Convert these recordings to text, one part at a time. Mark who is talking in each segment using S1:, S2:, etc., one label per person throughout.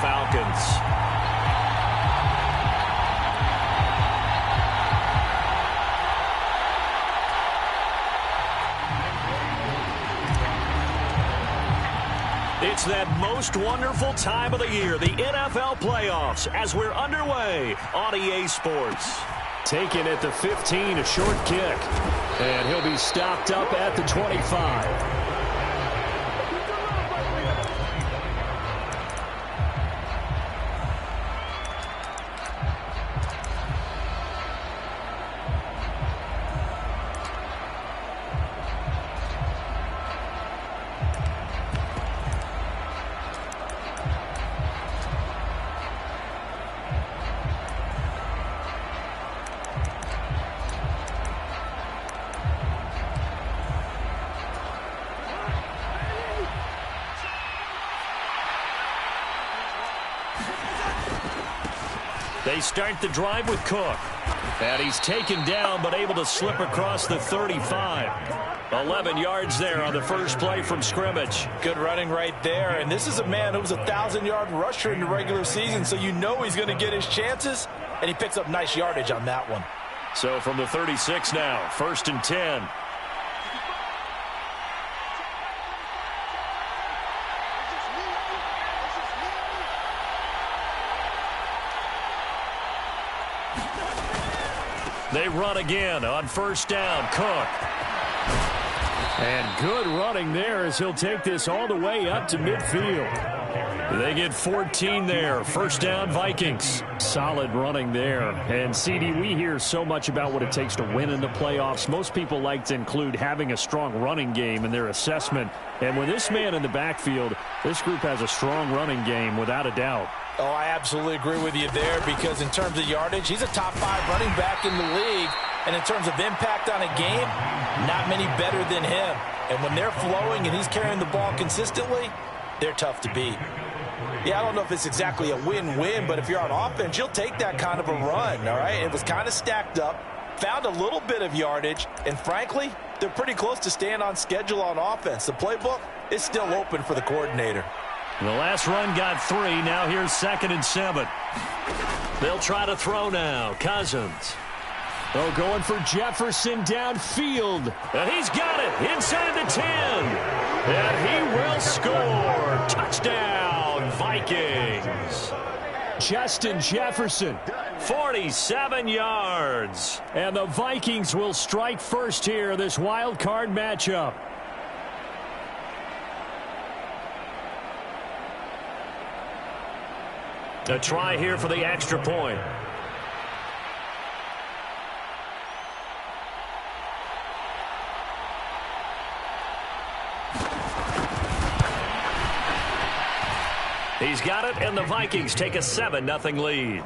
S1: Falcons. It's that most wonderful time of the year, the NFL playoffs, as we're underway on EA Sports.
S2: Taken at the 15, a short kick. And he'll be stopped up at the 25.
S1: They start the drive with Cook. And he's taken down, but able to slip across the 35. 11 yards there on the first play from scrimmage.
S3: Good running right there. And this is a man who was a 1,000-yard rusher in the regular season, so you know he's going to get his chances. And he picks up nice yardage on that one.
S1: So from the 36 now, 1st and 10. They run again on 1st down. Cook.
S2: And good running there as he'll take this all the way up to midfield.
S1: They get 14 there. 1st down, Vikings.
S2: Solid running there. And, CD, we hear so much about what it takes to win in the playoffs. Most people like to include having a strong running game in their assessment. And with this man in the backfield, this group has a strong running game without a doubt.
S3: Oh, I absolutely agree with you there because in terms of yardage, he's a top 5 running back in the league. And in terms of impact on a game, not many better than him. And when they're flowing and he's carrying the ball consistently, they're tough to beat. Yeah, I don't know if it's exactly a win-win, but if you're on offense, you'll take that kind of a run, all right? It was kind of stacked up, found a little bit of yardage, and frankly, they're pretty close to staying on schedule on offense. The playbook is still open for the coordinator.
S1: The last run got 3. Now here's 2nd and 7. They'll try to throw now. Cousins.
S2: Oh, going for Jefferson downfield.
S1: And he's got it inside the 10. And he will score. Touchdown, Vikings.
S2: Justin Jefferson.
S1: 47 yards.
S2: And the Vikings will strike first here, this wild card matchup.
S1: A try here for the extra point. He's got it, and the Vikings take a 7-0 lead.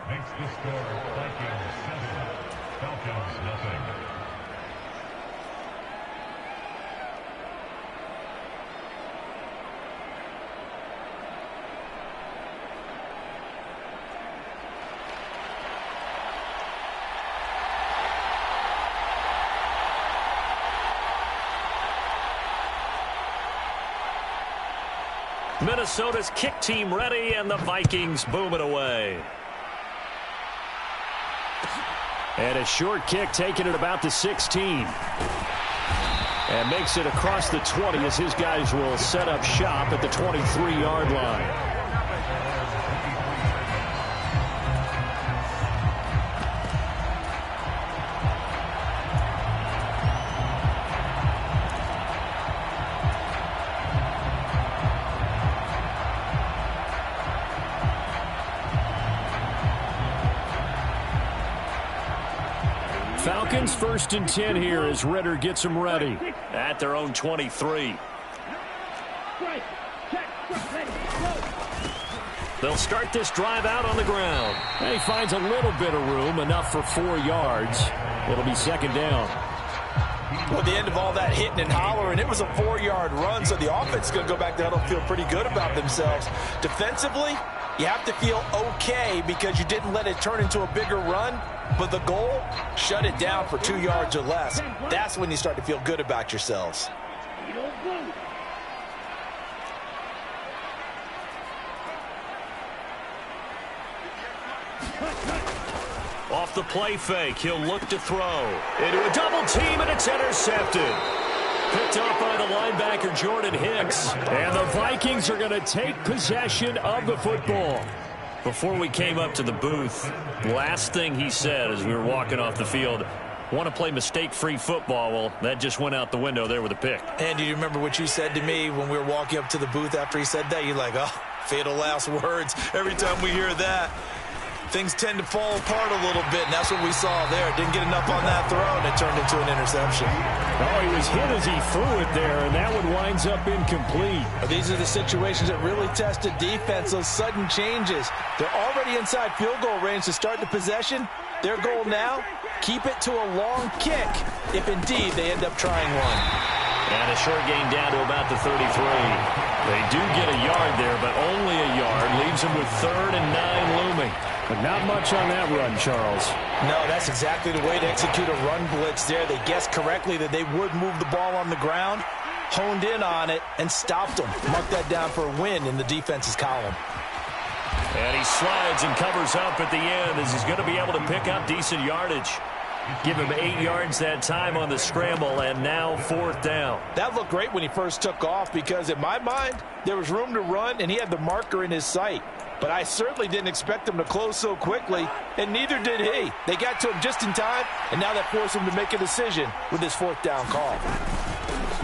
S1: Minnesota's kick team ready, and the Vikings boom it away.
S2: And a short kick taken at about the 16. And makes it across the 20 as his guys will set up shop at the 23-yard line. Falcons 1st and 10 here as Ritter gets them ready.
S1: At their own 23. They'll start this drive out on the ground.
S2: And he finds a little bit of room, enough for 4 yards. It'll be 2nd down.
S3: Well, at the end of all that hitting and hollering, it was a 4-yard run, so the offense is going to go back there and feel pretty good about themselves. Defensively, you have to feel okay because you didn't let it turn into a bigger run. But the goal, shut it down for 2 yards or less. That's when you start to feel good about yourselves.
S1: Off the play fake, he'll look to throw. Into a double team, and it's intercepted. Picked off by the linebacker, Jordan Hicks.
S2: And the Vikings are going to take possession of the football.
S1: Before we came up to the booth, last thing he said as we were walking off the field, want to play mistake-free football. Well, that just went out the window there with a pick.
S3: And do you remember what you said to me when we were walking up to the booth after he said that? You're like, oh, fatal last words. Every time we hear that, things tend to fall apart a little bit, and that's what we saw there. Didn't get enough on that throw, and it turned into an interception.
S2: Oh, he was hit as he threw it there, and that one winds up incomplete.
S3: These are the situations that really test the defense, those sudden changes. They're already inside field goal range to start the possession. Their goal now, keep it to a long kick, if indeed they end up trying one.
S1: And a short gain down to about the 33. They do get a yard there, but only a yard. Leaves them with 3rd and 9 looming.
S2: But not much on that run, Charles.
S3: No, that's exactly the way to execute a run blitz there. They guessed correctly that they would move the ball on the ground, honed in on it, and stopped them. Mark that down for a win in the defense's column.
S1: And he slides and covers up at the end as he's going to be able to pick up decent yardage. Give him 8 yards that time on the scramble, and now 4th down.
S3: That looked great when he first took off because, in my mind, there was room to run, and he had the marker in his sight. But I certainly didn't expect him to close so quickly, and neither did he. They got to him just in time, and now that forced him to make a decision with his 4th down call.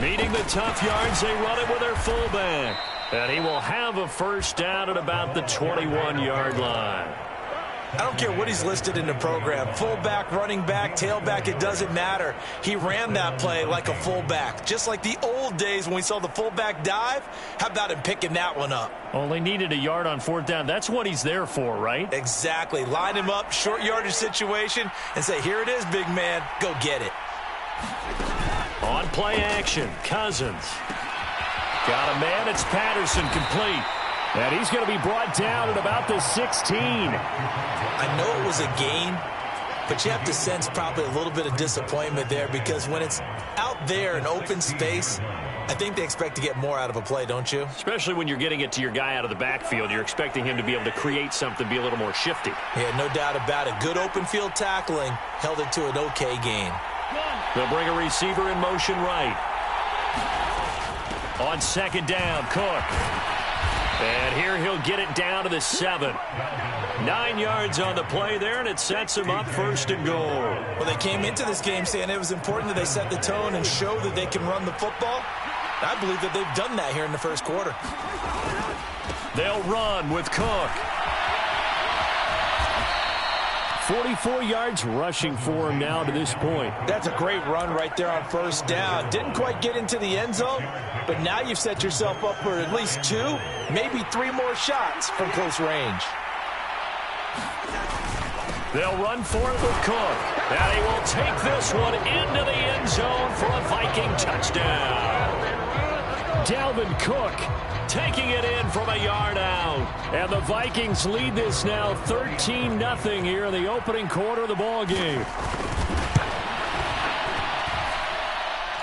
S1: Needing the tough yards, they run it with their fullback. And he will have a 1st down at about the 21-yard line.
S3: I don't care what he's listed in the program. Fullback, running back, tailback, it doesn't matter. He ran that play like a fullback. Just like the old days when we saw the fullback dive. How about him picking that one up?
S1: Oh, they needed a yard on 4th down. That's what he's there for, right?
S3: Exactly. Line him up, short yardage situation, and say, here it is, big man. Go get it.
S1: On play action, Cousins. Got a man, it's Patterson, complete.
S2: And he's going to be brought down at about the 16.
S3: I know it was a gain, but you have to sense probably a little bit of disappointment there because when it's out there in open space, I think they expect to get more out of a play, don't you?
S1: Especially when you're getting it to your guy out of the backfield. You're expecting him to be able to create something, be a little more shifty.
S3: Yeah, no doubt about it. Good open field tackling held it to an okay gain.
S1: They'll bring a receiver in motion right. On 2nd down, Cook. And here he'll get it down to the 7. 9 yards on the play there, and it sets him up 1st and goal.
S3: Well, they came into this game saying it was important that they set the tone and show that they can run the football. I believe that they've done that here in the 1st quarter.
S1: They'll run with Cook.
S2: 44 yards rushing for him now to this point.
S3: That's a great run right there on 1st down. Didn't quite get into the end zone, but now you've set yourself up for at least 2, maybe 3 more shots from close range.
S1: They'll run for it with Cook. And he will take this one into the end zone for a Viking touchdown.
S2: Dalvin Cook
S1: taking it in from a yard out.
S2: And the Vikings lead this now 13-0 here in the opening quarter of the ball game.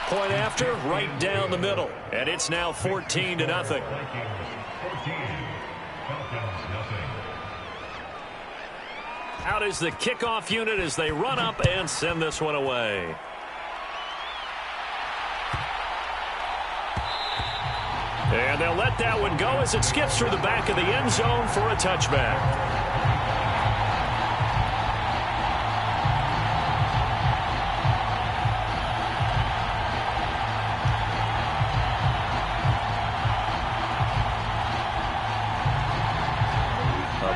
S1: Point after, right down the middle. And it's now 14-0. Out is the kickoff unit as they run up and send this one away. And they'll let that one go as it skips through the back of the end zone for a touchback.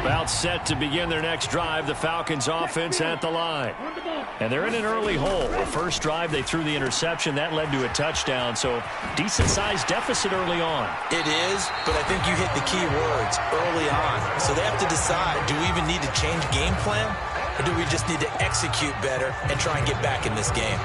S1: About set to begin their next drive, the Falcons offense at the line. And they're in an early hole. The first drive, they threw the interception. That led to a touchdown, so decent-sized deficit early on.
S3: It is, but I think you hit the key words, early on. So they have to decide, do we even need to change game plan, or do we just need to execute better and try and get back in this game?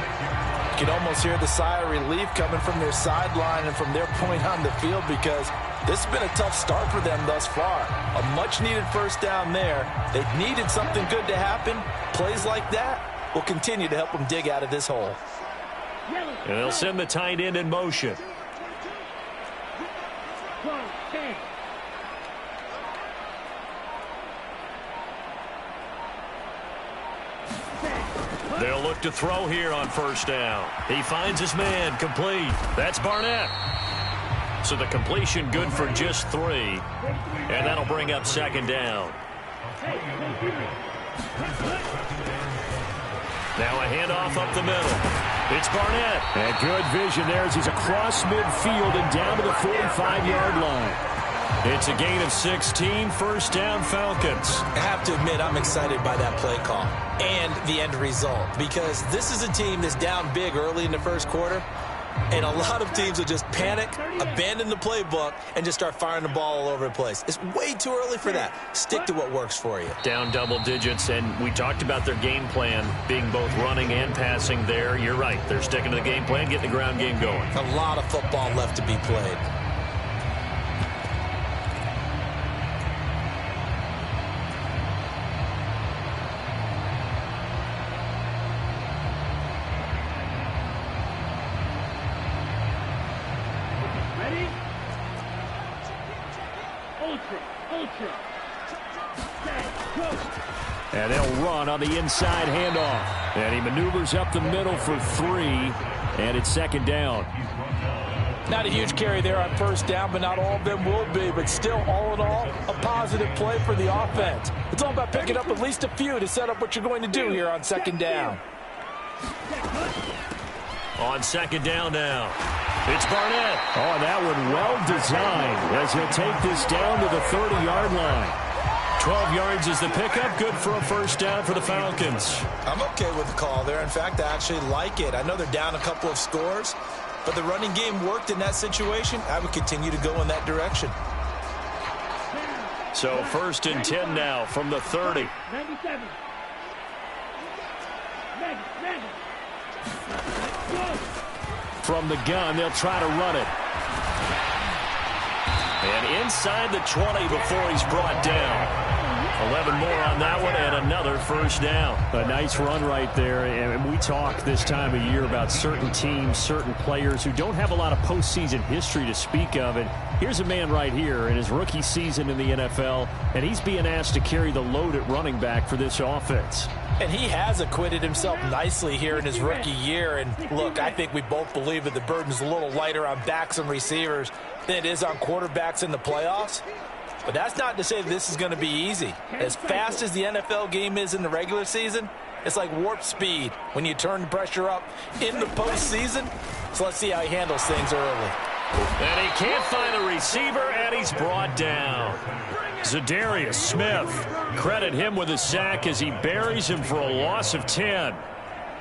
S3: You can almost hear the sigh of relief coming from their sideline and from their point on the field because this has been a tough start for them thus far. A much-needed first down there. They've needed something good to happen. Plays like that will continue to help them dig out of this hole.
S1: And they'll send the tight end in motion. They'll look to throw here on first down. He finds his man, complete. That's Barnett. So the completion good for just 3. And that'll bring up second down. Now a handoff up the middle. It's Barnett.
S2: And good vision there as he's across midfield and down to the 45-yard line.
S1: It's a gain of 16, first down Falcons.
S3: I have to admit, I'm excited by that play call and the end result, because this is a team that's down big early in the first quarter, and a lot of teams will just panic, abandon the playbook, and just start firing the ball all over the place. It's way too early for that. Stick to what works for you.
S1: Down double digits, and we talked about their game plan being both running and passing there. You're right. They're sticking to the game plan, getting the ground game going.
S3: A lot of football left to be played.
S2: And they'll run on the inside handoff. And he maneuvers up the middle for 3. And it's second down.
S3: Not a huge carry there on first down, but not all of them will be. But still, all in all, a positive play for the offense. It's all about picking up at least a few to set up what you're going to do here on second down.
S1: On second down now, it's Barnett.
S2: Oh, that one well designed as he'll take this down to the 30-yard line.
S1: 12 yards is the pickup, good for a first down for the Falcons.
S3: I'm okay with the call there. In fact, I actually like it. I know they're down a couple of scores, but the running game worked in that situation. I would continue to go in that direction.
S1: So first and 10 now from the 30.
S4: 97.
S2: From the gun, they'll try to run it.
S1: And inside the 20 before he's brought down. 11 more on that one and another first down.
S2: A nice run right there. And we talk this time of year about certain teams, certain players who don't have a lot of postseason history to speak of. And here's a man right here in his rookie season in the NFL, and he's being asked to carry the load at running back for this offense.
S3: And he has acquitted himself nicely here in his rookie year. And look, I think we both believe that the burden's a little lighter on backs and receivers than it is on quarterbacks in the playoffs. But that's not to say this is going to be easy. As fast as the NFL game is in the regular season, it's like warp speed when you turn the pressure up in the postseason. So let's see how he handles things early.
S1: And he can't find the receiver, and he's brought down. Zadarius Smith, credit him with a sack as he buries him for a loss of 10.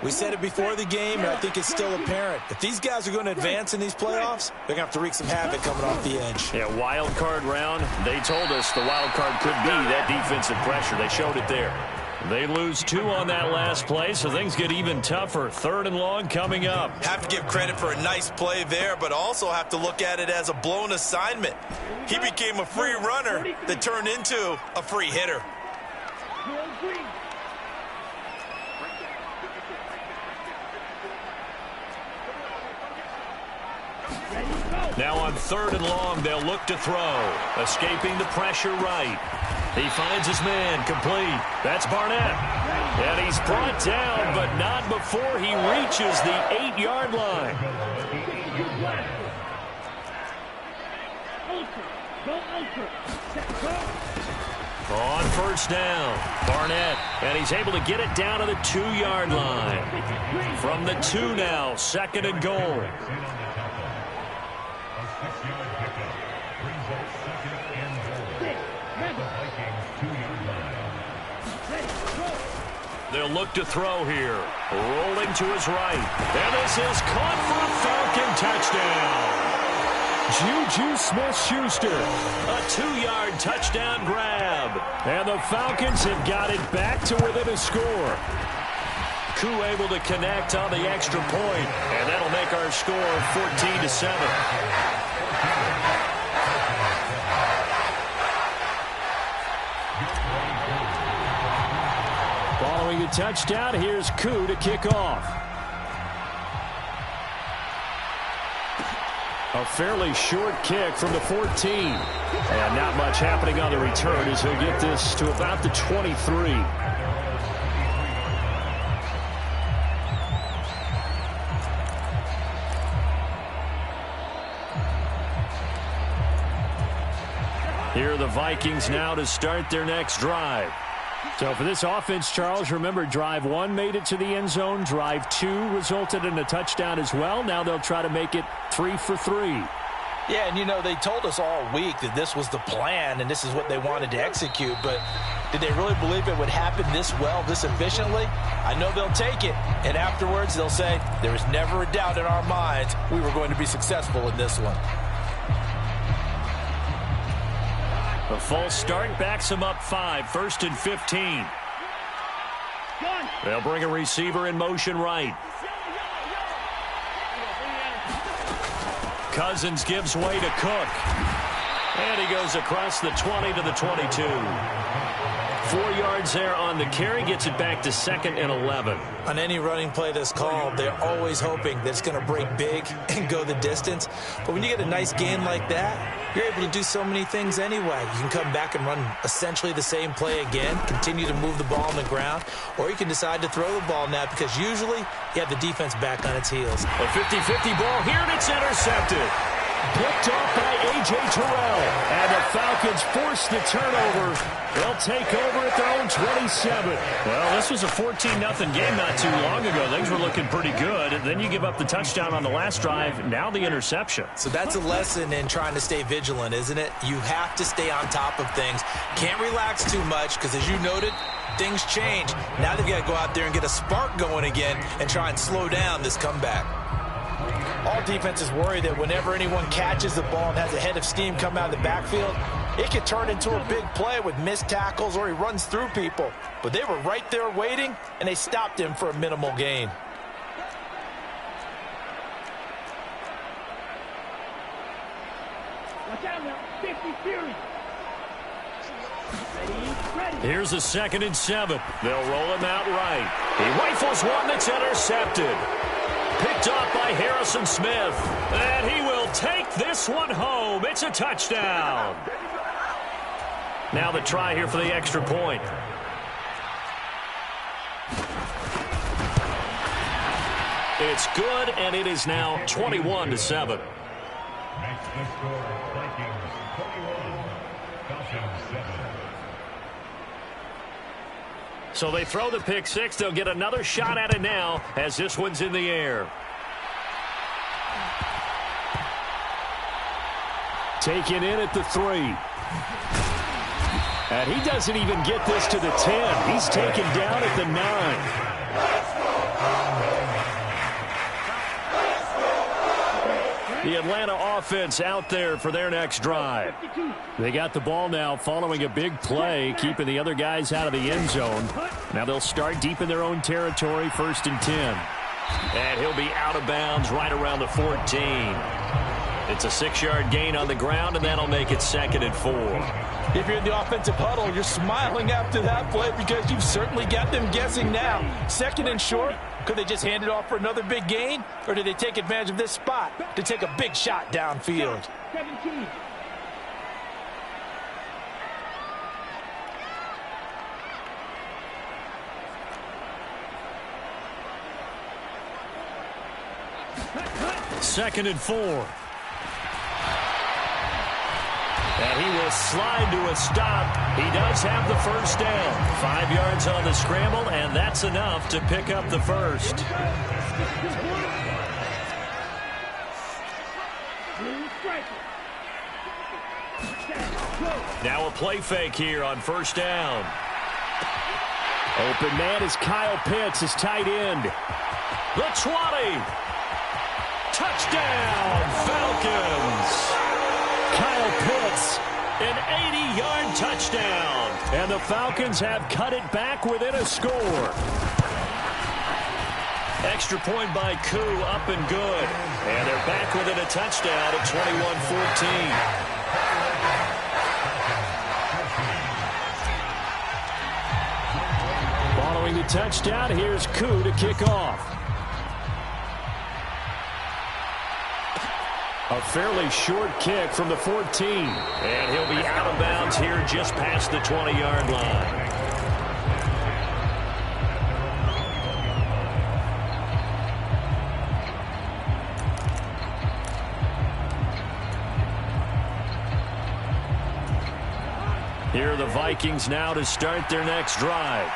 S3: We said it before the game, and I think it's still apparent. If these guys are going to advance in these playoffs, they're going to have to wreak some havoc coming off the edge.
S1: Yeah, wild card round. They told us the wild card could be that defensive pressure. They showed it there. They lose 2 on that last play, so things get even tougher. 3rd and long coming up.
S5: Have to give credit for a nice play there, but also have to look at it as a blown assignment. He became a free runner that turned into a free hitter.
S1: Now on 3rd and long, they'll look to throw. Escaping the pressure right. He finds his man, complete. That's Barnett. And he's brought down, but not before he reaches the 8-yard line. On first down, Barnett, and he's able to get it down to the 2-yard line. From the 2 now, 2nd and goal. They'll look to throw here. Rolling to his right. And this is caught for a Falcon touchdown.
S2: Juju Smith-Schuster.
S1: A 2-yard touchdown grab.
S2: And the Falcons have got it back to within a score.
S1: Koo able to connect on the extra point. And that'll make our score 14-7.
S2: Following the touchdown, here's Koo to kick off. A fairly short kick from the 14. And not much happening on the return as he'll get this to about the 23.
S1: Here are the Vikings now to start their next drive.
S2: So for this offense, Charles, remember drive 1 made it to the end zone. Drive 2 resulted in a touchdown as well. Now they'll try to make it 3 for 3.
S3: Yeah, and you know, they told us all week that this was the plan and this is what they wanted to execute, but did they really believe it would happen this well, this efficiently? I know they'll take it, and afterwards they'll say, there was never a doubt in our minds we were going to be successful in this one.
S1: A false start backs him up 5, 1st and 15. They'll bring a receiver in motion right. Cousins gives way to Cook. And he goes across the 20 to the 22. 4 yards there on the carry, gets it back to 2nd and 11.
S3: On any running play that's called, they're always hoping that it's going to break big and go the distance. But when you get a nice gain like that, you're able to do so many things anyway. You can come back and run essentially the same play again, continue to move the ball on the ground, or you can decide to throw the ball now because usually you have the defense back on its heels.
S1: A 50-50 ball here, and it's intercepted.
S2: Picked off by A.J. Terrell. And the Falcons force the turnover. They'll take over at their own 27.
S1: Well, this was a 14-0 game not too long ago. Things were looking pretty good. And then you give up the touchdown on the last drive. Now the interception.
S3: So that's a lesson in trying to stay vigilant, isn't it? You have to stay on top of things. Can't relax too much because, as you noted, things change. Now they've got to go out there and get a spark going again and try and slow down this comeback. All defenses worry that whenever anyone catches the ball and has a head of steam come out of the backfield, it could turn into a big play with missed tackles or he runs through people. But they were right there waiting, and they stopped him for a minimal gain.
S4: Watch out now, 50 series.
S1: Here's a 2nd and 7. They'll roll him out right. He rifles one that's intercepted. Picked off by Harrison Smith. And he will take this one home. It's a touchdown. Now the try here for the extra point. It's good, and it is now 21-7.
S6: Next score, Vikings 21, Falcons 7.
S1: So they throw the pick 6. They'll get another shot at it now as this one's in the air.
S2: Taken in at the 3. And he doesn't even get this to the 10. He's taken down at the 9.
S1: The Atlanta offense out there for their next drive.
S2: They got the ball now following a big play, keeping the other guys out of the end zone. Now they'll start deep in their own territory, 1st and 10.
S1: And he'll be out of bounds right around the 14. It's a 6-yard gain on the ground, and that'll make it 2nd and 4.
S3: If you're in the offensive huddle, you're smiling after that play because you've certainly got them guessing now. 2nd and short. Could they just hand it off for another big gain? Or did they take advantage of this spot to take a big shot downfield?
S4: 17.
S1: Second and 4. And he will slide to a stop. He does have the first down. 5 yards on the scramble, and that's enough to pick up the first. Now a play fake here on first down.
S2: Open man is Kyle Pitts, his tight end.
S1: The 20. Touchdown, Falcons.
S2: Kyle Pitts.
S1: An 80-yard touchdown.
S2: And the Falcons have cut it back within a score.
S1: Extra point by Koo, up and good. And they're back within a touchdown at 21-14.
S2: Following the touchdown, here's Koo to kick off. A fairly short kick from the 14.
S1: And he'll be out of bounds here just past the 20-yard line. Here are the Vikings now to start their next drive.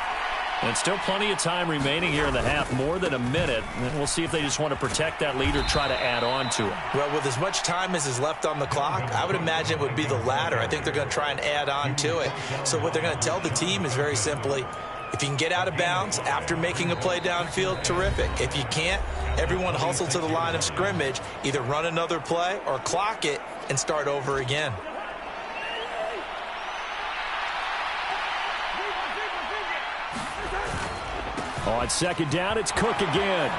S1: And still plenty of time remaining here in the half, more than a minute. And we'll see if they just want to protect that lead or try to add on to it.
S3: Well, with as much time as is left on the clock, I would imagine it would be the latter. I think they're going to try and add on to it. So what they're going to tell the team is very simply, if you can get out of bounds after making a play downfield, terrific. If you can't, everyone hustle to the line of scrimmage, either run another play or clock it and start over again.
S2: On second down, it's Cook again.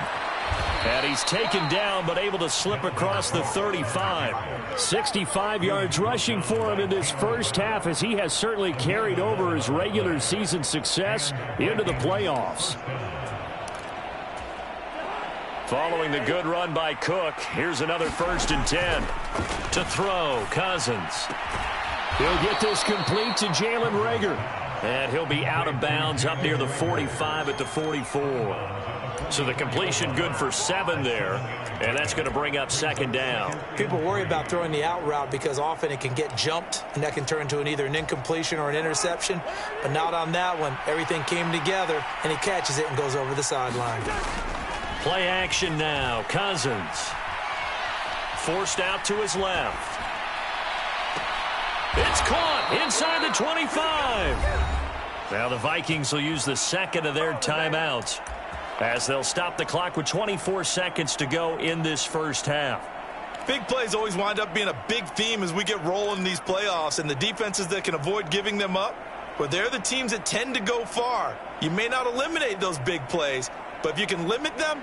S2: And he's taken down, but able to slip across the 35. 65 yards rushing for him in this first half, as he has certainly carried over his regular season success into the playoffs.
S1: Following the good run by Cook, here's another 1st and 10. To throw, Cousins.
S2: He'll get this complete to Jalen Reagor.
S1: And he'll be out of bounds up near the 45 at the 44. So the completion good for 7 there, and that's going to bring up 2nd down.
S3: People worry about throwing the out route because often it can get jumped, and that can turn into either an incompletion or an interception. But not on that one. Everything came together, and he catches it and goes over the sideline.
S1: Play action now. Cousins. Forced out to his left. It's caught inside the 25. Now the Vikings will use the 2nd of their timeouts, as they'll stop the clock with 24 seconds to go in this first half.
S5: Big plays always wind up being a big theme as we get rolling in these playoffs, and the defenses that can avoid giving them up, well, they're the teams that tend to go far. You may not eliminate those big plays, but if you can limit them,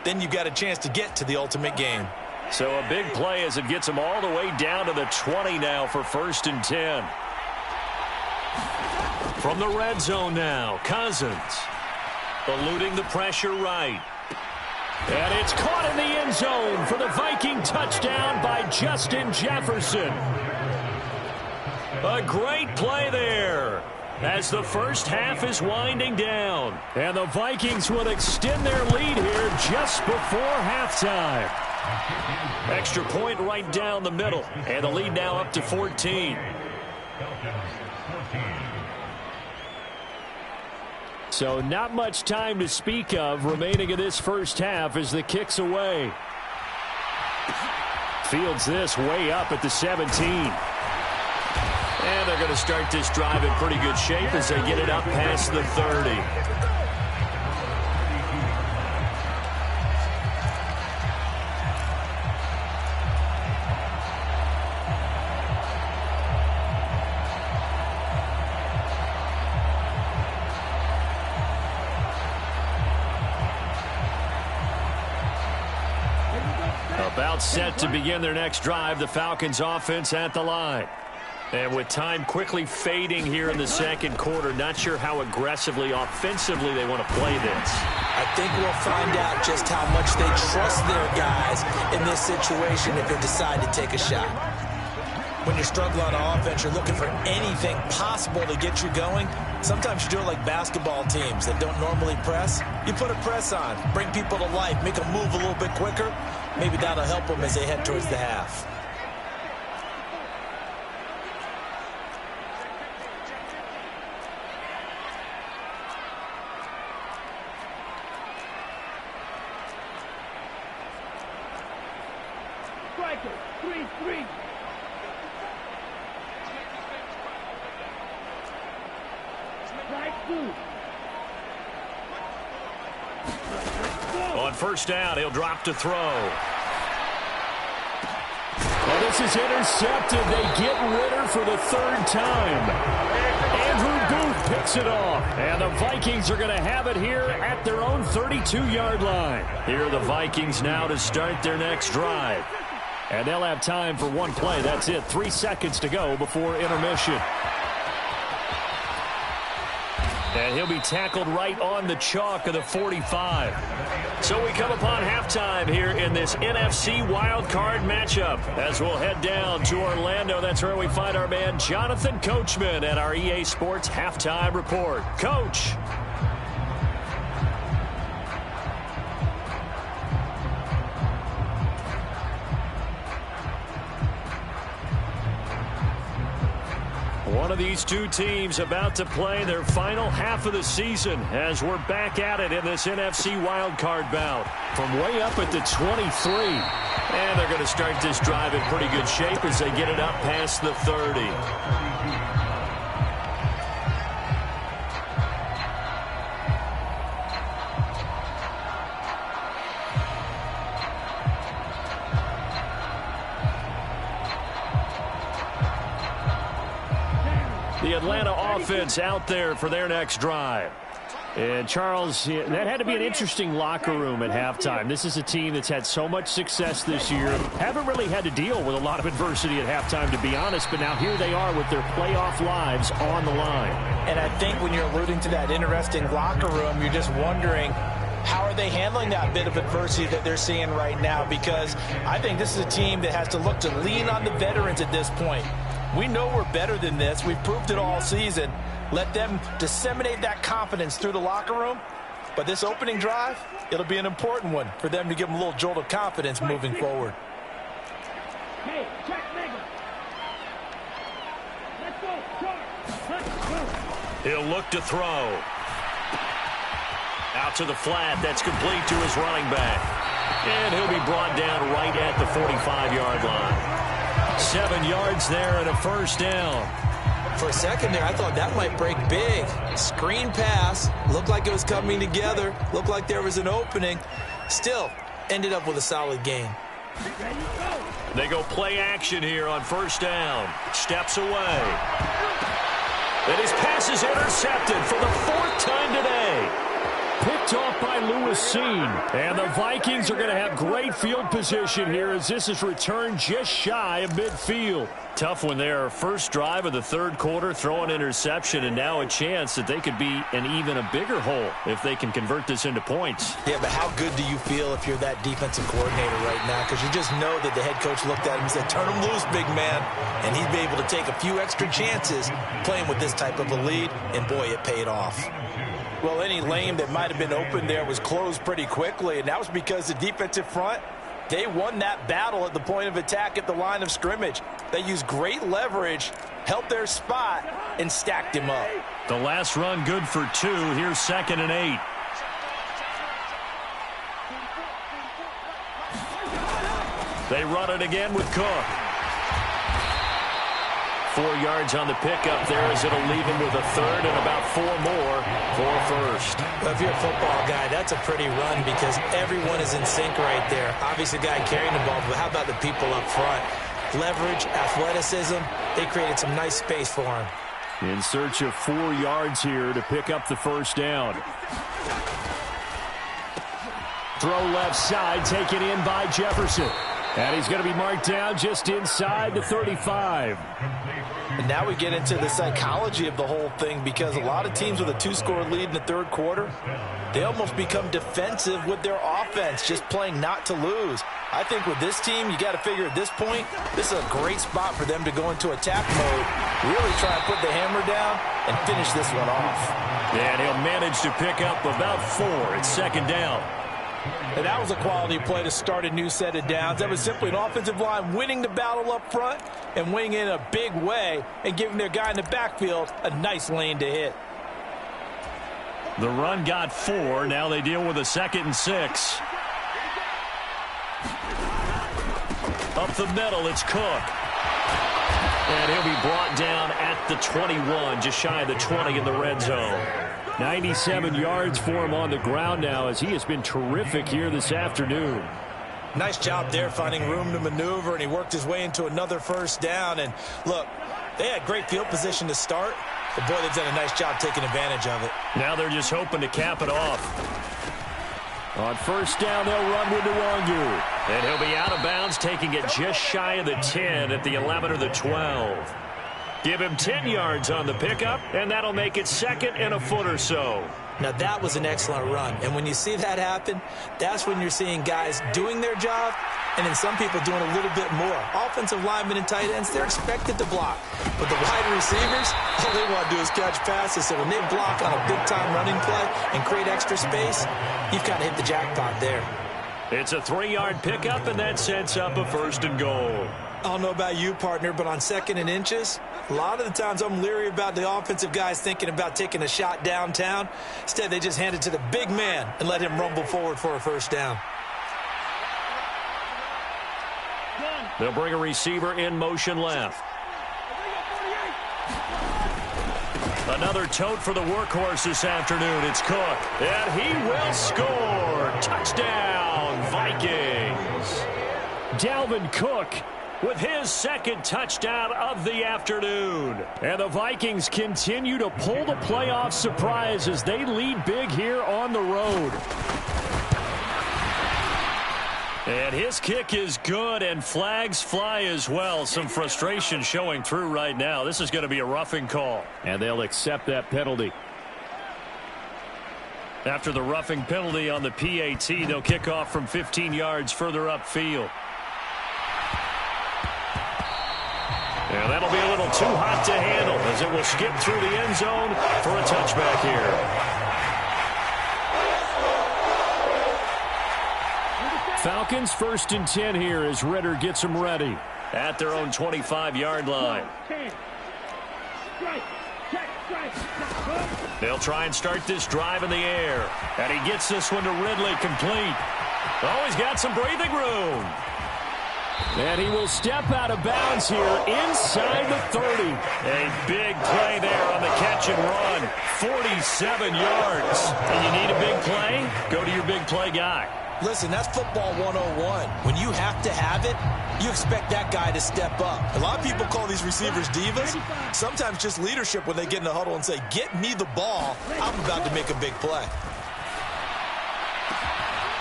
S5: then you've got a chance to get to the ultimate game.
S1: So a big play as it gets them all the way down to the 20 now for 1st and 10. From the red zone now, Cousins. Eluding the pressure right.
S2: And it's caught in the end zone for the Viking touchdown by Justin Jefferson.
S1: A great play there as the first half is winding down.
S2: And the Vikings will extend their lead here just before halftime.
S1: Extra point right down the middle, and the lead now up to 14.
S2: So not much time to speak of remaining in this first half as the kick's away. Fields this way up at the 17.
S1: And they're going to start this drive in pretty good shape as they get it up past the 30. About set to begin their next drive, the Falcons offense at the line. And with time quickly fading here in the second quarter, not sure how aggressively, offensively they want to play this.
S3: I think we'll find out just how much they trust their guys in this situation if they decide to take a shot. When you're struggling on offense, you're looking for anything possible to get you going. Sometimes you do it like basketball teams that don't normally press. You put a press on, bring people to life, make them move a little bit quicker. Maybe that'll help them as they head towards the half.
S4: Striker, 3-3. Strike 2.
S1: On first down, he'll drop to throw.
S2: Well, this is intercepted. They get Ritter for the 3rd time. Andrew Booth picks it off. And the Vikings are going to have it here at their own 32-yard line.
S1: Here are the Vikings now to start their next drive.
S2: And they'll have time for one play. That's it. 3 seconds to go before intermission.
S1: And he'll be tackled right on the chalk of the 45. So we come upon halftime here in this NFC Wildcard matchup. As we'll head down to Orlando, that's where we find our man Jonathan Coachman at our EA Sports Halftime Report. Coach. One of these two teams about to play their final half of the season as we're back at it in this NFC wildcard bout. From way up at the 23. And they're going to start this drive in pretty good shape as they get it up past the 30. The Atlanta offense out there for their next drive. And, Charles, that had to be an interesting locker room at halftime. This is a team that's had so much success this year. Haven't really had to deal with a lot of adversity at halftime, to be honest. But now here they are with their playoff lives on the line.
S3: And I think when you're alluding to that interesting locker room, you're just wondering, how are they handling that bit of adversity that they're seeing right now? Because I think this is a team that has to look to lean on the veterans at this point. We know we're better than this. We've proved it all season. Let them disseminate that confidence through the locker room. But this opening drive, it'll be an important one for them to give them a little jolt of confidence moving forward.
S4: Hey, check Mega. Let's go, charge. Let's go.
S1: He'll look to throw. Out to the flat. That's complete to his running back. And he'll be brought down right at the 45-yard line. 7 yards there and a first down.
S5: For a second there, I thought that might break big. Screen pass. Looked like it was coming together. Looked like there was an opening. Still, ended up with a solid gain.
S1: They go play action here on first down. Steps away. And his pass is intercepted for the 4th time today. Picked off by Lewis. And the Vikings are going to have great field position here as this is returned just shy of midfield. Tough one there. First drive of the third quarter, throw an interception, and now a chance that they could be in even a bigger hole if they can convert this into points.
S3: Yeah, but how good do you feel if you're that defensive coordinator right now? Because you just know that the head coach looked at him and said, turn him loose, big man. And he'd be able to take a few extra chances playing with this type of a lead, and boy, it paid off. Well, any lane that might have been open there was closed pretty quickly, and that was because the defensive front, they won that battle at the point of attack at the line of scrimmage. They used great leverage, held their spot, and stacked him up.
S1: The last run good for 2. Here's 2nd and 8. They run it again with Cook. 4 yards on the pickup there as it'll leave him with a third and about 4 more for first.
S5: Well, if you're a football guy, that's a pretty run because everyone is in sync right there. Obviously, the guy carrying the ball, but how about the people up front? Leverage, athleticism, they created some nice space for him.
S2: In search of 4 yards here to pick up the first down. Throw left side, taken in by Jefferson. And he's going to be marked down just inside the 35.
S3: And now we get into the psychology of the whole thing because a lot of teams with a 2-score lead in the third quarter, they almost become defensive with their offense, just playing not to lose. I think with this team, you got to figure at this point, this is a great spot for them to go into attack mode, really try and put the hammer down and finish this one off.
S1: And he'll manage to pick up about 4. It's 2nd down.
S3: And that was a quality play to start a new set of downs. That was simply an offensive line winning the battle up front and winning in a big way and giving their guy in the backfield a nice lane to hit.
S1: The run got 4. Now they deal with a 2nd and 6. Up the middle, it's Cook. And he'll be brought down at the 21, just shy of the 20 in the red zone.
S2: 97 yards for him on the ground now as he has been terrific here this afternoon.
S3: Nice job there finding room to maneuver, and he worked his way into another first down. And look, they had great field position to start, but boy, they've done a nice job taking advantage of it.
S1: Now they're just hoping to cap it off.
S2: On first down, they'll run with Nwangu.
S1: And he'll be out of bounds, taking it just shy of the 10 at the 11 or the 12. Give him 10 yards on the pickup, and that'll make it 2nd and a foot or so.
S5: Now, that was an excellent run. And when you see that happen, that's when you're seeing guys doing their job and then some people doing a little bit more. Offensive linemen and tight ends, they're expected to block. But the wide receivers, all they want to do is catch passes. So when they block on a big-time running play and create extra space, you've kind of hit the jackpot there.
S1: It's a 3-yard pickup, and that sets up a 1st and goal.
S5: I don't know about you, partner, but on 2nd and inches,
S3: A lot of the times I'm leery about the offensive guys thinking about taking a shot downtown. Instead, they just hand it to the big man and let him rumble forward for a first down.
S1: They'll bring a receiver in motion left. Another tote for the workhorse this afternoon. It's Cook. And he will score. Touchdown, Vikings. Dalvin Cook with his second touchdown of the afternoon. And the Vikings continue to pull the playoff surprise as they lead big here on the road. And his kick is good, and flags fly as well. Some frustration showing through right now. This is going to be a roughing call.
S2: And they'll accept that penalty.
S1: After the roughing penalty on the PAT, they'll kick off from 15 yards further upfield. And that'll be a little too hot to handle as it will skip through the end zone for a touchback here.
S2: Falcons 1st and 10 here as Ritter gets them ready.
S1: At their own 25-yard line. They'll try and start this drive in the air. And he gets this one to Ridley complete. Oh, he's got some breathing room.
S2: And he will step out of bounds here inside the 30.
S1: A big play there on the catch and run. 47 yards. And you need a big play? Go to your big play guy.
S3: Listen, that's football 101. When you have to have it, you expect that guy to step up.
S5: A lot of people call these receivers divas. Sometimes just leadership when they get in the huddle and say, get me the ball. I'm about to make a big play.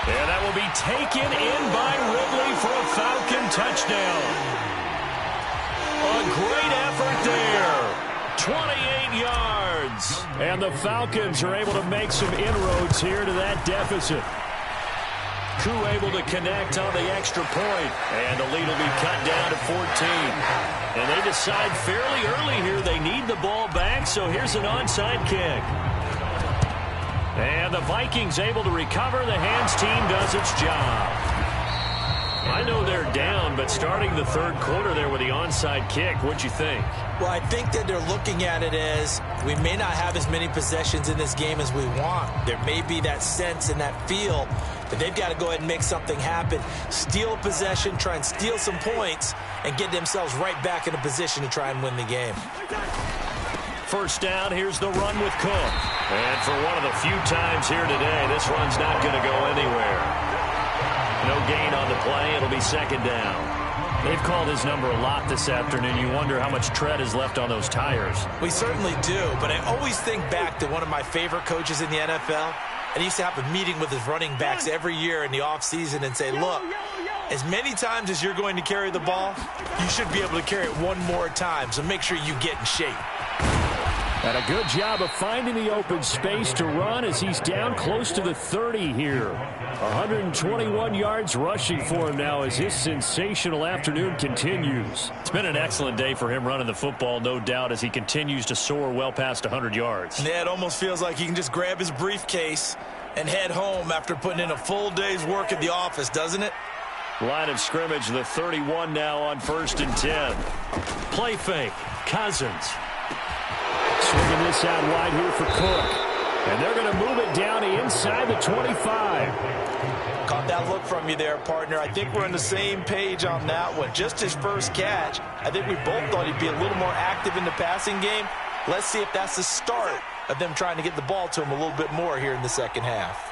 S1: And that will be taken in by Ridley for a Falcon touchdown. A great effort there. 28 yards.
S2: And the Falcons are able to make some inroads here to that deficit.
S1: Koo able to connect on the extra point. And the lead will be cut down to 14. And they decide fairly early here they need the ball back, so here's an onside kick. And the Vikings able to recover. The hands team does its job. I know they're down, but starting the third quarter there with the onside kick, what'd you think?
S3: Well, I think that they're looking at it as we may not have as many possessions in this game as we want. There may be that sense and that feel that they've got to go ahead and make something happen. Steal a possession, try and steal some points, and get themselves right back in a position to try and win the game.
S1: First down, here's the run with Cook. And for one of the few times here today, this run's not going to go anywhere. No gain on the play. It'll be second down.
S2: They've called his number a lot this afternoon. You wonder how much tread is left on those tires.
S3: We certainly do, but I always think back to one of my favorite coaches in the NFL. And he used to have a meeting with his running backs every year in the offseason and say, look, as many times as you're going to carry the ball, you should be able to carry it one more time, so make sure you get in shape.
S2: And a good job of finding the open space to run as he's down close to the 30 here. 121 yards rushing for him now as his sensational afternoon continues.
S1: It's been an excellent day for him running the football, no doubt, as he continues to soar well past 100 yards.
S5: Yeah, it almost feels like he can just grab his briefcase and head home after putting in a full day's work at the office, doesn't it?
S1: Line of scrimmage, the 31 now on 1st and 10. Play fake, Cousins.
S2: Swinging this out wide here for Cook. And they're going to move it down inside the 25.
S3: Caught that look from you there, partner. I think we're on the same page on that one. Just his first catch. I think we both thought he'd be a little more active in the passing game. Let's see if that's the start of them trying to get the ball to him a little bit more here in the second half.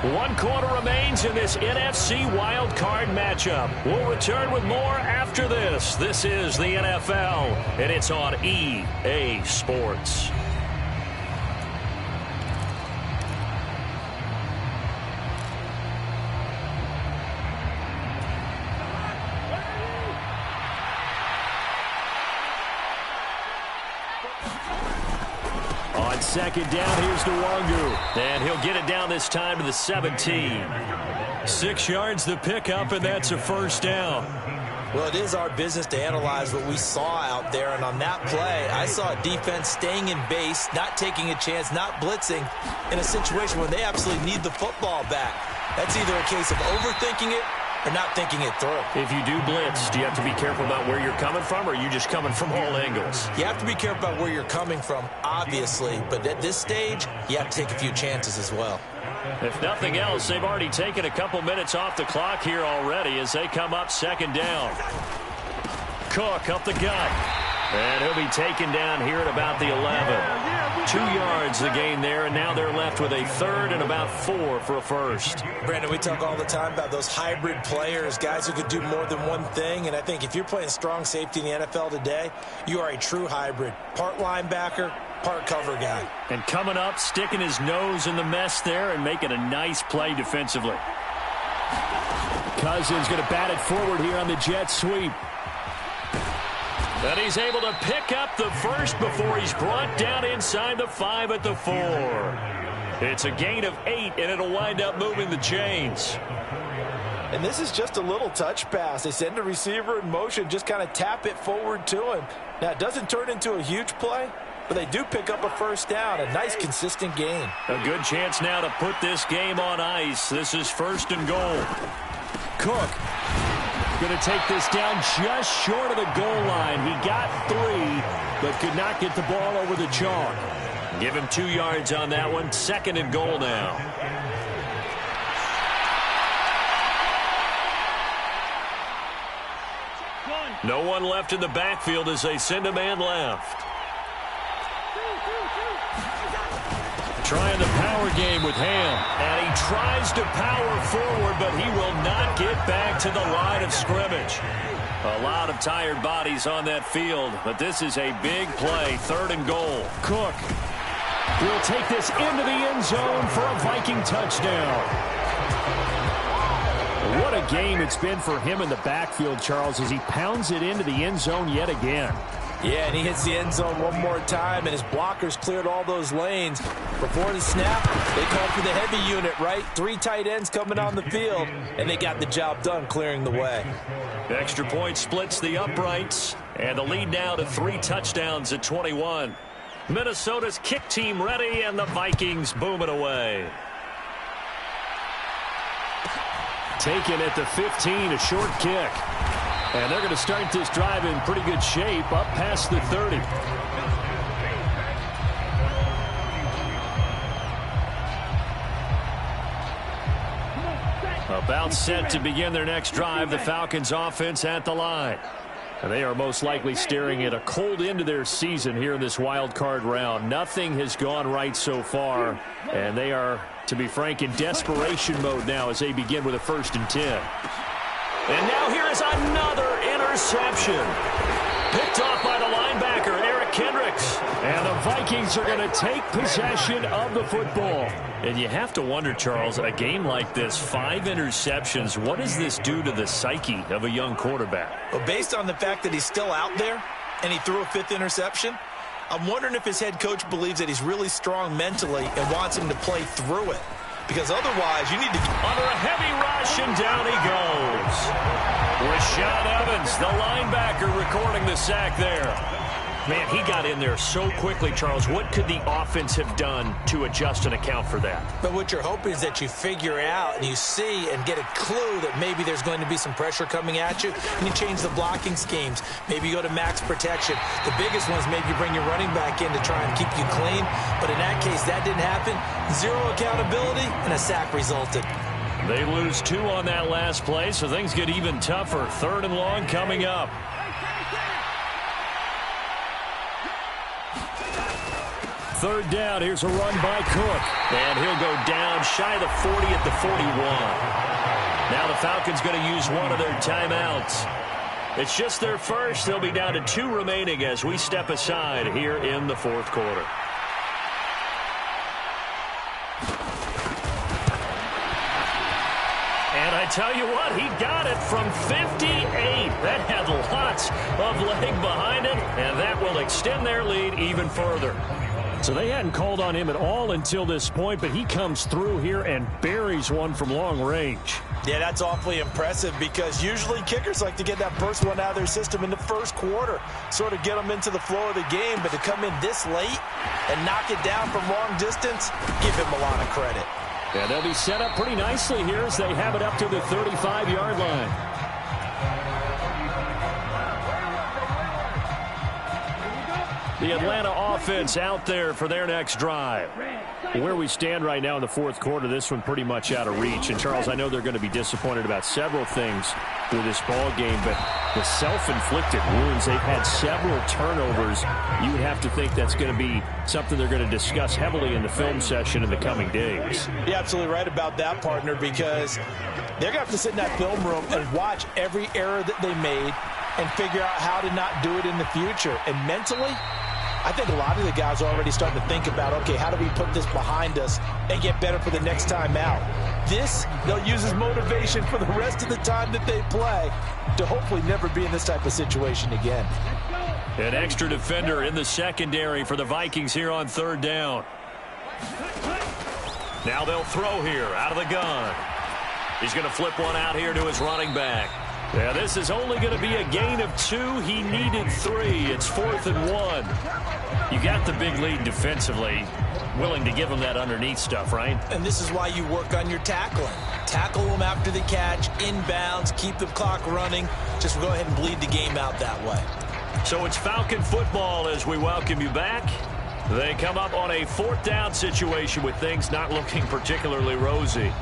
S1: One quarter remains in this NFC Wildcard matchup. We'll return with more after this. This is the NFL, and it's on EA Sports.
S2: On second down, here's Nwangu.
S1: And he'll get it down this time to the 17. 6 yards the pickup, and that's a first down.
S3: Well, it is our business to analyze what we saw out there, and on that play, I saw a defense staying in base, not taking a chance, not blitzing, in a situation where they absolutely need the football back. That's either a case of overthinking it or not thinking it through.
S1: If you do blitz, do you have to be careful about where you're coming from, or are you just coming from all angles?
S3: You have to be careful about where you're coming from, obviously, but at this stage, you have to take a few chances as well.
S1: If nothing else, they've already taken a couple minutes off the clock here already as they come up second down. Cook up the gut. And he'll be taken down here at about the 11. 2 yards the gain there, and now they're left with a third and about 4 for a first.
S3: Brandon, we talk all the time about those hybrid players, guys who could do more than one thing, and I think if you're playing strong safety in the NFL today, you are a true hybrid. Part linebacker, part cover guy.
S1: And coming up, sticking his nose in the mess there and making a nice play defensively.
S2: Cousins going to bat it forward here on the jet sweep.
S1: And he's able to pick up the first before he's brought down inside the 5 at the 4. It's a gain of 8, and it'll wind up moving the chains.
S3: And this is just a little touch pass. They send a receiver in motion, just kind of tap it forward to him. Now, it doesn't turn into a huge play, but they do pick up a first down, a nice, consistent gain.
S1: A good chance now to put this game on ice. This is 1st and goal.
S2: Cook going to take this down just short of the goal line. He got 3, but could not get the ball over the chalk.
S1: Give him 2 yards on that one. 2nd and goal now. No one left in the backfield as they send a man left. Trying the power game with Ham. And he tries to power forward, but he will not get back to the line of scrimmage. A lot of tired bodies on that field, but this is a big play. 3rd and goal.
S2: Cook will take this into the end zone for a Viking touchdown. What a game it's been for him in the backfield, Charles, as he pounds it into the end zone yet again.
S3: Yeah, and he hits the end zone one more time, and his blockers cleared all those lanes. Before the snap, they called for the heavy unit, right? 3 tight ends coming on the field, and they got the job done clearing the way.
S1: Extra point splits the uprights, and the lead now to 3 touchdowns at 21. Minnesota's kick team ready, and the Vikings booming away.
S2: Taken at the 15, a short kick. And they're going to start this drive in pretty good shape, up past the 30.
S1: About set to begin their next drive, the Falcons offense at the line.
S2: And they are most likely staring at a cold end to their season here in this wild card round. Nothing has gone right so far, and they are, to be frank, in desperation mode now as they begin with a 1st and 10.
S1: And now here is another interception. Picked off by the linebacker, Eric Kendricks.
S2: And the Vikings are going to take possession of the football.
S1: And you have to wonder, Charles, a game like this, 5 interceptions, what does this do to the psyche of a young quarterback?
S3: Well, based on the fact that he's still out there and he threw a 5th interception, I'm wondering if his head coach believes that he's really strong mentally and wants him to play through it. Because otherwise, you need to...
S1: Under a heavy rush, and down he goes. Rashaan Evans, the linebacker, recording the sack there. Man, he got in there so quickly, Charles. What could the offense have done to adjust and account for that?
S3: But what you're hoping is that you figure out and you see and get a clue that maybe there's going to be some pressure coming at you, and you change the blocking schemes. Maybe you go to max protection. The biggest one is maybe you bring your running back in to try and keep you clean. But in that case, that didn't happen. 0 accountability, and a sack resulted.
S1: They lose 2 on that last play, so things get even tougher. 3rd and long coming up.
S2: Third down, here's a run by Cook.
S1: And he'll go down shy of the 40 at the 41. Now the Falcons going to use one of their timeouts. It's just their first. They'll be down to 2 remaining as we step aside here in the 4th quarter. And I tell you what, he got it from 58. That had lots of leg behind it, and that will extend their lead even further.
S2: So they hadn't called on him at all until this point, but he comes through here and buries one from long range.
S3: Yeah, that's awfully impressive because usually kickers like to get that first one out of their system in the first quarter, sort of get them into the flow of the game. But to come in this late and knock it down from long distance, give him a lot of credit.
S2: Yeah, they'll be set up pretty nicely here as they have it up to the 35-yard line. The Atlanta offense out there for their next drive. Where we stand right now in the fourth quarter, this one pretty much out of reach. And, Charles, I know they're going to be disappointed about several things with this ball game, but the self-inflicted wounds, they've had several turnovers. You would have to think that's going to be something they're going to discuss heavily in the film session in the coming days.
S3: You're absolutely right about that, partner, because they're going to have to sit in that film room and watch every error that they made and figure out how to not do it in the future. And mentally, I think a lot of the guys are already starting to think about, okay, how do we put this behind us and get better for the next time out? This, they'll use as motivation for the rest of the time that they play to hopefully never be in this type of situation again.
S1: An extra defender in the secondary for the Vikings here on third down. Now they'll throw here out of the gun. He's going to flip one out here to his running back. Yeah, this is only going to be a gain of 2. He needed 3. It's 4th and 1. You got the big lead defensively. Willing to give him that underneath stuff, right?
S3: And this is why you work on your tackling. Tackle them after the catch, inbounds, keep the clock running. Just go ahead and bleed the game out that way.
S1: So it's Falcon football as we welcome you back. They come up on a 4th down situation with things not looking particularly rosy.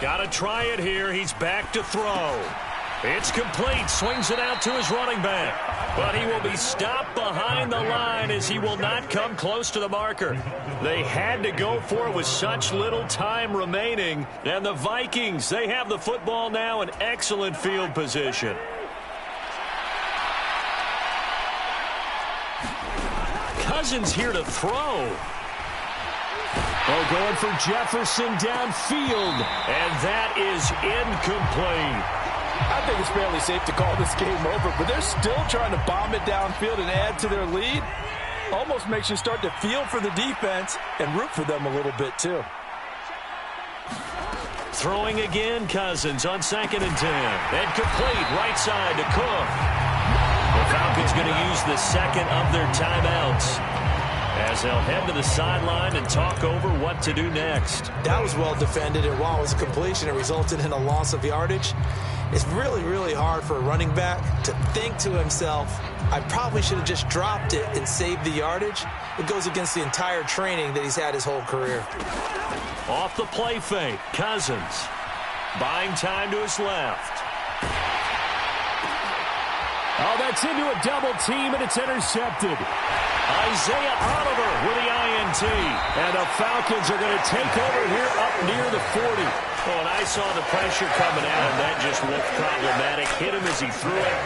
S1: Got to try it here. He's back to throw. It's complete. Swings it out to his running back. But he will be stopped behind the line as he will not come close to the marker. They had to go for it with such little time remaining. And the Vikings, they have the football now in excellent field position. Cousins here to throw. Oh, going for Jefferson downfield. And that is incomplete.
S3: I think it's fairly safe to call this game over, but they're still trying to bomb it downfield and add to their lead. Almost makes you start to feel for the defense and root for them a little bit, too.
S1: Throwing again, Cousins on 2nd and 10. And complete, right side to Cook. The Falcons going to use the second of their timeouts as they'll head to the sideline and talk over what to do next.
S3: That was well defended, and while it was a completion, it resulted in a loss of yardage. It's really, really hard for a running back to think to himself, I probably should have just dropped it and saved the yardage. It goes against the entire training that he's had his whole career.
S1: Off the play fake, Cousins. Buying time to his left.
S2: Oh, that's into a double team, and it's intercepted.
S1: Isaiah Oliver with the INT. And the Falcons are going to take over here up near the 40. Oh, and I saw the pressure coming out, and that just looked problematic. Hit him as he threw it,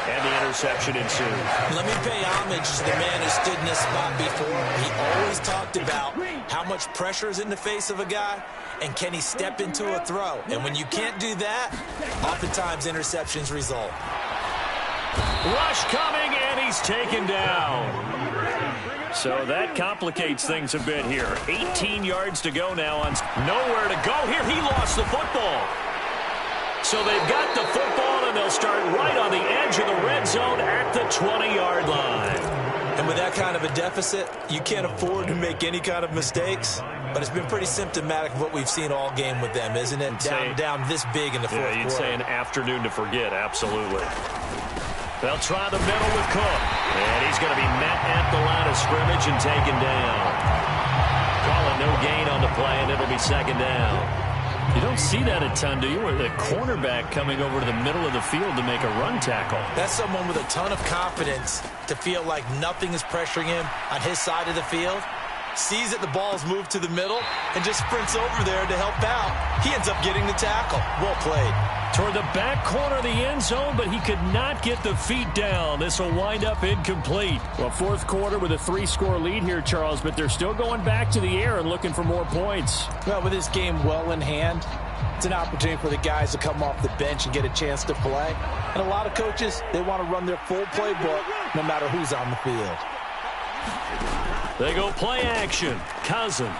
S1: and the interception ensued.
S3: Let me pay homage to the man who stood in this spot before. He always talked about how much pressure is in the face of a guy, and can he step into a throw. And when you can't do that, oftentimes interceptions result.
S1: Rush coming, and he's taken down. So that complicates things a bit here. 18 yards to go now. On nowhere to go here. He lost the football. So they've got the football, and they'll start right on the edge of the red zone at the 20-yard line.
S3: And with that kind of a deficit, you can't afford to make any kind of mistakes. But it's been pretty symptomatic of what we've seen all game with them, isn't it? Down this big in the fourth quarter.
S1: You'd say an afternoon to forget, absolutely. They'll try the middle with Cook. And he's going to be met at the line of scrimmage and taken down. Calling no gain on the play, and it'll be 2nd down. You don't see that a ton, do you? Where the cornerback coming over to the middle of the field to make a run tackle.
S3: That's someone with a ton of confidence to feel like nothing is pressuring him on his side of the field. Sees that the ball's moved to the middle and just sprints over there to help out. He ends up getting the tackle. Well played.
S1: Toward the back corner of the end zone, but he could not get the feet down. This will wind up incomplete.
S2: Well, fourth quarter with a 3-score lead here, Charles, but they're still going back to the air and looking for more points.
S3: Well, with this game well in hand, It's an opportunity for the guys to come off the bench and get a chance to play. And a lot of coaches, they want to run their full playbook no matter who's on the field.
S1: They go play action. Cousins.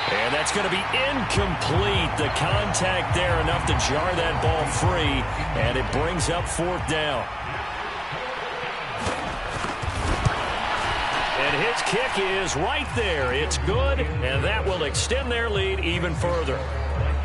S1: And that's going to be incomplete. The contact there enough to jar that ball free, and it brings up 4th down. And his kick is right there. It's good, and that will extend their lead even further.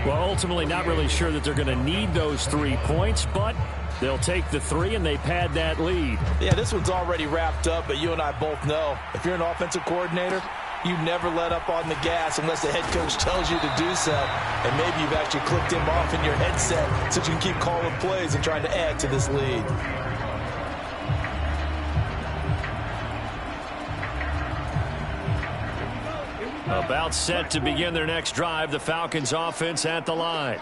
S2: Well, ultimately not really sure that they're going to need those 3 points, but they'll take the 3 and they pad that lead.
S3: Yeah, this one's already wrapped up, but you and I both know if you're an offensive coordinator, you never let up on the gas unless the head coach tells you to do so. And maybe you've actually clicked him off in your headset so you can keep calling plays and trying to add to this lead.
S1: About set to begin their next drive, the Falcons offense at the line.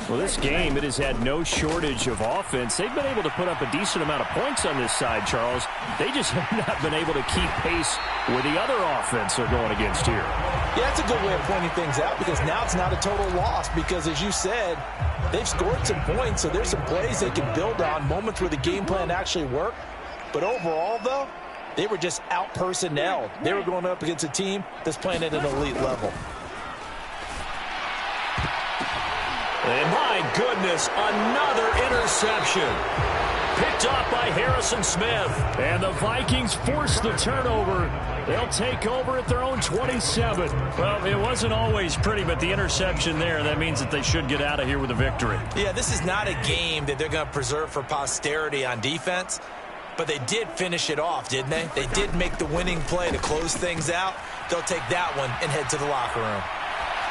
S2: Well, this game, it has had no shortage of offense. They've been able to put up a decent amount of points on this side, Charles. They just have not been able to keep pace with the other offense they're going against here.
S3: Yeah, that's a good way of pointing things out because now it's not a total loss because, as you said, they've scored some points, so there's some plays they can build on, moments where the game plan actually worked. But overall, though, they were just out-personnelled. They were going up against a team that's playing at an elite level.
S1: And my goodness, another interception. Picked off by Harrison Smith.
S2: And the Vikings force the turnover. They'll take over at their own 27.
S1: Well, it wasn't always pretty, but the interception there, that means that they should get out of here with a victory.
S3: Yeah, this is not a game that they're going to preserve for posterity on defense, but they did finish it off, didn't they? They did make the winning play to close things out. They'll take that one and head to the locker room.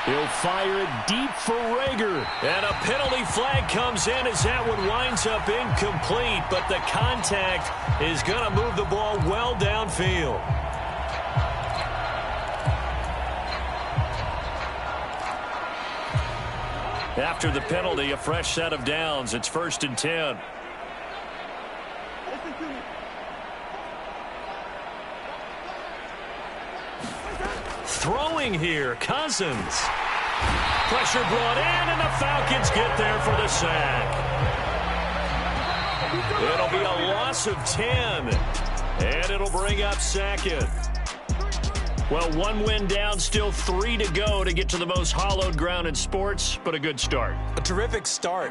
S2: He'll fire it deep for Rager.
S1: And a penalty flag comes in as that one winds up incomplete, but the contact is going to move the ball well downfield. After the penalty, a fresh set of downs. It's 1st and 10. Throwing here, Cousins. Pressure brought in, and the Falcons get there for the sack. It'll be a loss of 10, and it'll bring up 2nd. Well, 1 win down, still 3 to go to get to the most hallowed ground in sports, but a good start.
S3: A terrific start.